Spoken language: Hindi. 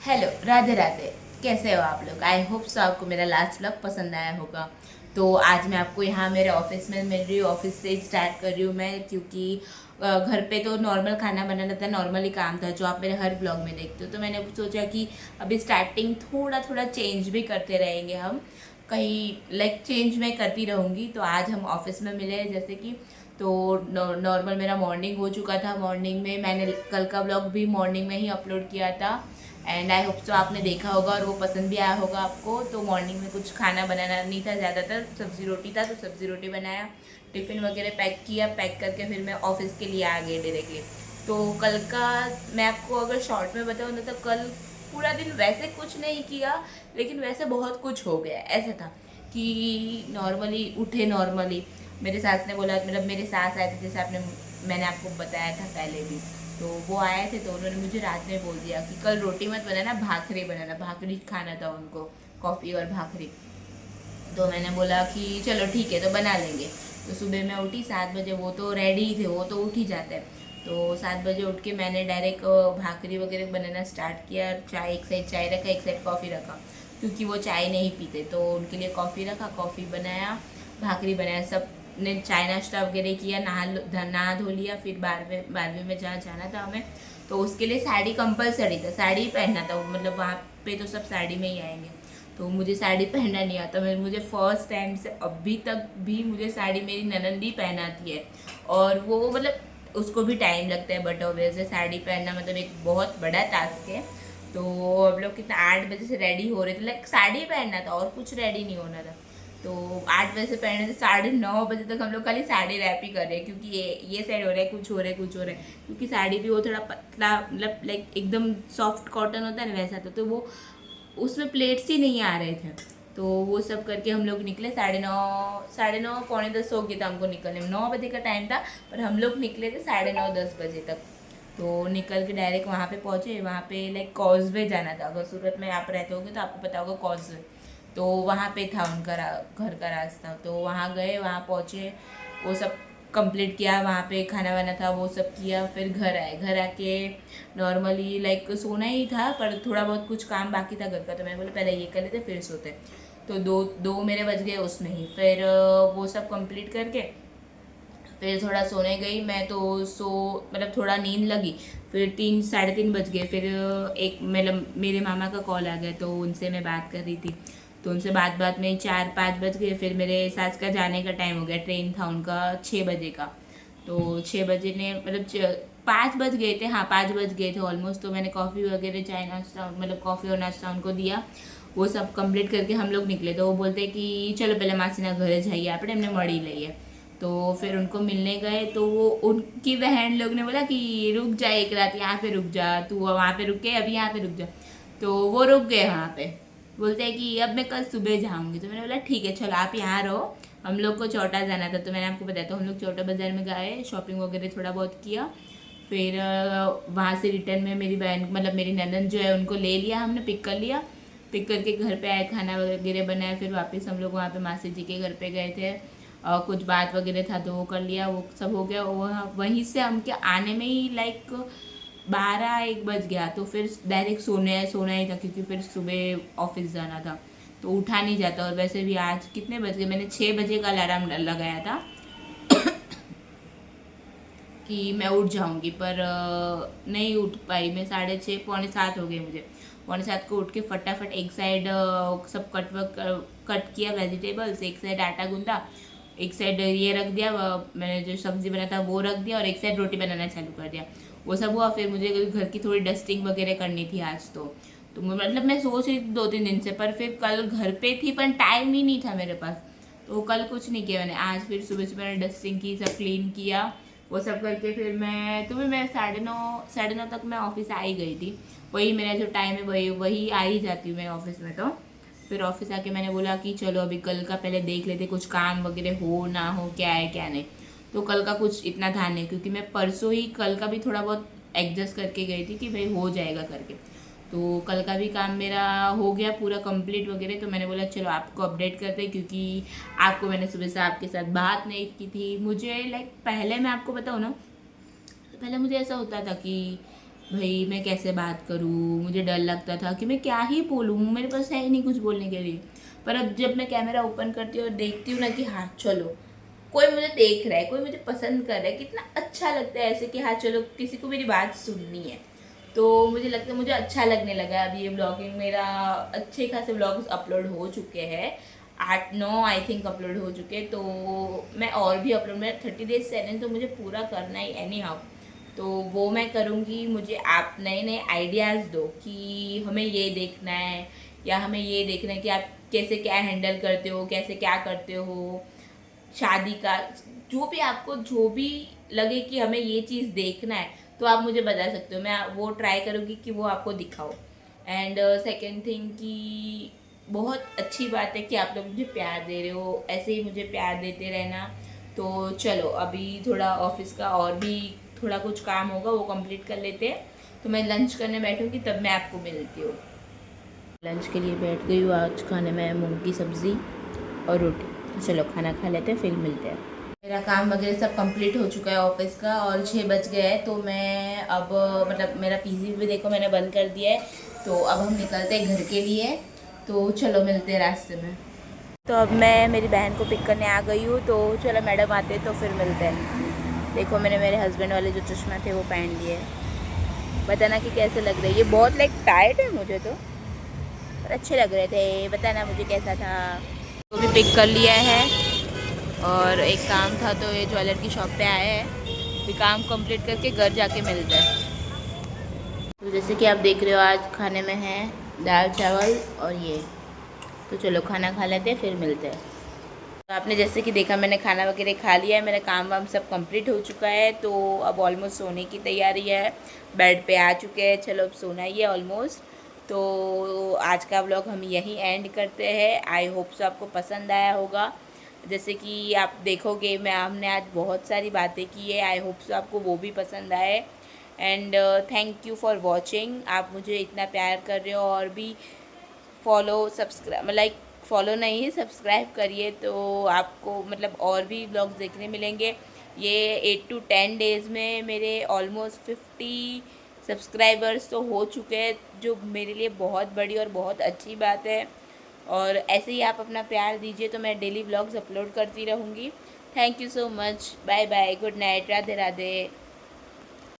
हेलो, राधे राधे। कैसे हो आप लोग? आई होप सो आपको मेरा लास्ट व्लॉग पसंद आया होगा। तो आज मैं आपको यहाँ मेरे ऑफिस में मिल रही हूँ। ऑफिस से स्टार्ट कर रही हूँ मैं, क्योंकि घर पे तो नॉर्मल खाना बनाना था, नॉर्मली काम था जो आप मेरे हर ब्लॉग में देखते हो। तो मैंने सोचा कि अभी स्टार्टिंग थोड़ा थोड़ा चेंज भी करते रहेंगे हम, कहीं लाइक चेंज मैं करती रहूँगी। तो आज हम ऑफिस में मिले हैं, जैसे कि तो नॉर्मल मेरा मॉर्निंग हो चुका था। मॉर्निंग में मैंने कल का ब्लॉग भी मॉर्निंग में ही अपलोड किया था, एंड आई होप सो आपने देखा होगा और वो पसंद भी आया होगा आपको। तो मॉर्निंग में कुछ खाना बनाना नहीं था, ज़्यादातर सब्ज़ी रोटी था, तो सब्ज़ी रोटी बनाया, टिफ़िन वगैरह पैक किया। पैक करके फिर मैं ऑफिस के लिए आ गई डायरेक्टली। तो कल का मैं आपको अगर शॉर्ट में बताऊँ ना, तो कल पूरा दिन वैसे कुछ नहीं किया, लेकिन वैसे बहुत कुछ हो गया। ऐसा था कि नॉर्मली उठे, नॉर्मली मेरे सास ने बोला, मतलब मेरे सास आए थे, जैसे मैंने आपको बताया था पहले भी। तो वो आए थे, तो उन्होंने मुझे रात में बोल दिया कि कल रोटी मत बनाना, भाखरी बनाना। भाखरी खाना था उनको, कॉफ़ी और भाखरी। तो मैंने बोला कि चलो ठीक है, तो बना लेंगे। तो सुबह मैं उठी 7 बजे, वो तो रेडी ही थे, वो तो उठ ही जाते हैं। तो 7 बजे उठ के मैंने डायरेक्ट भाकरी वगैरह बनाना स्टार्ट किया। चाय, एक साइड चाय रखा, एक साइड कॉफ़ी रखा, क्योंकि वो चाय नहीं पीते, तो उनके लिए कॉफ़ी रखा, कॉफ़ी बनाया, भाकरी बनाया। सब ने चाय नाश्ता वगैरह किया, नहा धो लिया। फिर 12वीं में जहाँ जाना था हमें, तो उसके लिए साड़ी कंपलसरी था, साड़ी ही पहनना था। मतलब वहाँ पे तो सब साड़ी में ही आएंगे, तो मुझे साड़ी पहनना नहीं आता। मुझे फर्स्ट टाइम से अभी तक भी मुझे साड़ी मेरी ननंद ही पहनाती है, और वो मतलब उसको भी टाइम लगता है, बट वैसे साड़ी पहनना मतलब एक बहुत बड़ा टास्क है। तो हम लोग कितना 8 बजे से रेडी हो रहे थे, लाइक साड़ी पहनना था और कुछ रेडी नहीं होना था। तो 8 बजे से पहने थे, 9:30 बजे तक हम लोग खाली साड़ी रैप ही कर रहे हैं, क्योंकि ये साइड हो रहा है, कुछ हो रहा है, कुछ हो रहा है। क्योंकि साड़ी भी वो थोड़ा पतला, मतलब लाइक एकदम सॉफ्ट कॉटन होता है ना, वैसा था। तो वो उसमें प्लेट्स ही नहीं आ रहे थे। तो वो सब करके हम लोग निकले। 9:30 9:45 हो गया था हमको निकलने में। 9 बजे का टाइम था, पर हम लोग निकले थे 9:30 10 बजे तक। तो निकल के डायरेक्ट वहाँ पे पहुँचे। वहाँ पे लाइक कॉजवे जाना था। अगर सूरत में आप रहते होगे तो आपको पता होगा कॉजवे। तो वहाँ पे था उनका घर का रास्ता। तो वहाँ गए, वहाँ पहुँचे, वो सब कंप्लीट किया। वहाँ पे खाना वाना था, वो सब किया। फिर घर आए। घर आके नॉर्मली लाइक सोना ही था, पर थोड़ा बहुत कुछ काम बाकी था घर का, तो मैंने बोला पहले ये कर लेते फिर सोते। तो दो दो मेरे बज गए उसमें ही। फिर वो सब कंप्लीट करके फिर थोड़ा सोने गई मैं। तो मतलब थोड़ा नींद लगी। फिर 3 साढ़े 3 बज गए। फिर एक मतलब मेरे मामा का कॉल आ गया, तो उनसे मैं बात कर रही थी। तो उनसे बात में 4-5 बज गए। फिर मेरे सास का जाने का टाइम हो गया, ट्रेन था उनका 6 बजे का। तो 6 बजे ने मतलब 5 बज गए थे, हाँ 5 बज गए थे ऑलमोस्ट। तो मैंने कॉफ़ी वगैरह, चाय नाश्ता, मतलब कॉफ़ी और नाश्ता उनको दिया। वो सब कंप्लीट करके हम लोग निकले। तो वो बोलते कि चलो पहले मासीना घरे जाइए, આપણે એમને મળી લઈએ। तो फिर उनको मिलने गए। तो वो उनकी बहन लोग ने बोला कि रुक जा एक रात, यहाँ पे रुक जा, तू वहाँ पे रुके, अभी यहाँ पे रुक जा। तो वो रुक गए वहाँ पे। बोलते हैं कि अब मैं कल सुबह जाऊँगी। तो मैंने बोला ठीक है, चलो आप यहाँ रहो। हम लोग को चौटा जाना था, तो मैंने आपको बताया। तो हम लोग चौटा बाज़ार में गए, शॉपिंग वगैरह थोड़ा बहुत किया। फिर वहाँ से रिटर्न में मेरी बहन, मतलब मेरी ननद जो है, उनको ले लिया, हमने पिक कर लिया। पिक करके घर पे आए, खाना वगैरह बनाया। फिर वापस हम लोग वहाँ पे मासी जी के घर पे गए थे। कुछ बात वगैरह था, तो वो कर लिया, वो सब हो गया। वहीं से हम के आने में ही लाइक 12-1 बज गया। तो फिर डायरेक्ट सोना ही था, क्योंकि फिर सुबह ऑफिस जाना था, तो उठा नहीं जाता। और वैसे भी आज कितने बज गए, मैंने 6 बजे का अलार्म लगाया था कि मैं उठ जाऊंगी, पर नहीं उठ पाई मैं। 6:30 6:45 हो गए मुझे। 6:45 को उठ के फटाफट एक साइड सब कट किया वेजिटेबल्स, एक साइड आटा गूंदा, एक साइड ये रख दिया, मैंने जो सब्जी बनाया था वो रख दिया, और एक साइड रोटी बनाना चालू कर दिया। वो सब हुआ। फिर मुझे घर की थोड़ी डस्टिंग वगैरह करनी थी आज। तो मतलब मैं सोच रही थी 2-3 दिन से, पर फिर कल घर पे थी, पर टाइम ही नहीं था मेरे पास। तो कल कुछ नहीं किया मैंने। आज फिर सुबह से मैंने डस्टिंग की, सब क्लीन किया, वो सब करके फिर मैं 9:30 तक मैं ऑफिस आ ही गई थी। वही मेरा जो टाइम है, वही आ ही जाती हूँ मैं ऑफिस में। तो फिर ऑफिस आके मैंने बोला कि चलो अभी कल का पहले देख लेते, कुछ काम वगैरह हो ना हो, क्या है क्या नहीं। तो कल का कुछ इतना था नहीं, क्योंकि मैं परसों ही कल का भी थोड़ा बहुत एडजस्ट करके गई थी कि भाई हो जाएगा करके। तो कल का भी काम मेरा हो गया पूरा कंप्लीट वगैरह। तो मैंने बोला चलो आपको अपडेट करते, क्योंकि आपको मैंने सुबह से आपके साथ बात नहीं की थी। मुझे लाइक पहले मैं आपको बताऊँ ना, तो पहले मुझे ऐसा होता था कि भाई मैं कैसे बात करूँ, मुझे डर लगता था कि मैं क्या ही बोलूँ, मेरे पास है ही नहीं कुछ बोलने के लिए। पर अब जब मैं कैमरा ओपन करती हूँ और देखती हूँ ना कि हाँ चलो कोई मुझे देख रहा है, कोई मुझे पसंद कर रहा है, कितना अच्छा लगता है ऐसे कि हाँ चलो किसी को मेरी बात सुननी है। तो मुझे लगता है मुझे अच्छा लगने लगा है। अभी ये ब्लॉगिंग मेरा अच्छे खासे ब्लॉग्स अपलोड हो चुके हैं, 8-9 आई थिंक अपलोड हो चुके। तो मैं और भी अपलोड, मेरा 30 डेज चैलेंज तो मुझे पूरा करना ही एनी हाउ, तो वो मैं करूँगी। मुझे आप नए नए आइडियाज़ दो कि हमें ये देखना है या हमें ये देखना है कि आप कैसे क्या हैंडल करते हो, कैसे क्या करते हो शादी का, जो भी आपको जो भी लगे कि हमें ये चीज़ देखना है तो आप मुझे बता सकते हो, मैं वो ट्राई करूँगी कि वो आपको दिखाओ। एंड सेकेंड थिंग कि बहुत अच्छी बात है कि आप लोग मुझे प्यार दे रहे हो, ऐसे ही मुझे प्यार देते रहना। तो चलो अभी थोड़ा ऑफिस का और भी थोड़ा कुछ काम होगा, वो कंप्लीट कर लेते हैं। तो मैं लंच करने बैठूँगी, तब मैं आपको मिलती हूँ। लंच के लिए बैठ गई हूँ। आज खाने में मूंग की सब्ज़ी और रोटी। तो चलो खाना खा लेते हैं, फिर मिलते हैं। मेरा काम वगैरह सब कंप्लीट हो चुका है ऑफिस का, और 6 बज गए हैं। तो मैं अब मतलब मेरा पीसी भी देखो मैंने बंद कर दिया है। तो अब हम निकलते हैं घर के लिए। तो चलो मिलते हैं रास्ते में। तो अब मैं मेरी बहन को पिक करने आ गई हूँ, तो चलो मैडम आते हैं तो फिर मिलते हैं। देखो मैंने मेरे हस्बैंड वाले जो चश्मा थे वो पहन लिए। बताना कि कैसे लग रहे हैं, ये बहुत लाइक टाइट है मुझे तो, पर अच्छे लग रहे थे। बताना मुझे कैसा था। वो भी पिक कर लिया है, और एक काम था तो ये ज्वेलर की शॉप पे आए हैं। फिर काम कंप्लीट करके घर जाके मिलते हैं। तो जैसे कि आप देख रहे हो आज खाने में है दाल चावल और ये। तो चलो खाना खा लेते हैं, फिर मिलते हैं। तो आपने जैसे कि देखा मैंने खाना वगैरह खा लिया है, मेरा काम वाम सब कंप्लीट हो चुका है। तो अब ऑलमोस्ट सोने की तैयारी है, बेड पे आ चुके हैं। चलो अब सोना ही है ऑलमोस्ट। तो आज का व्लॉग हम यहीं एंड करते हैं। आई होप सो आपको पसंद आया होगा। जैसे कि आप देखोगे मैं हमने आज बहुत सारी बातें की है, आई होप सो आपको वो भी पसंद आए। And thank you for watching. आप मुझे इतना प्यार कर रहे हो, और भी फॉलो सब्सक्राइब लाइक फॉलो नहीं सब्सक्राइब करिए, तो आपको मतलब और भी ब्लॉग्स देखने मिलेंगे। ये 8 to 10 डेज़ में मेरे ऑलमोस्ट 50 सब्सक्राइबर्स तो हो चुके हैं, जो मेरे लिए बहुत बड़ी और बहुत अच्छी बात है। और ऐसे ही आप अपना प्यार दीजिए तो मैं डेली व्लॉग्स अपलोड करती रहूँगी। Thank you so much, bye bye, good night, Radhe Radhe.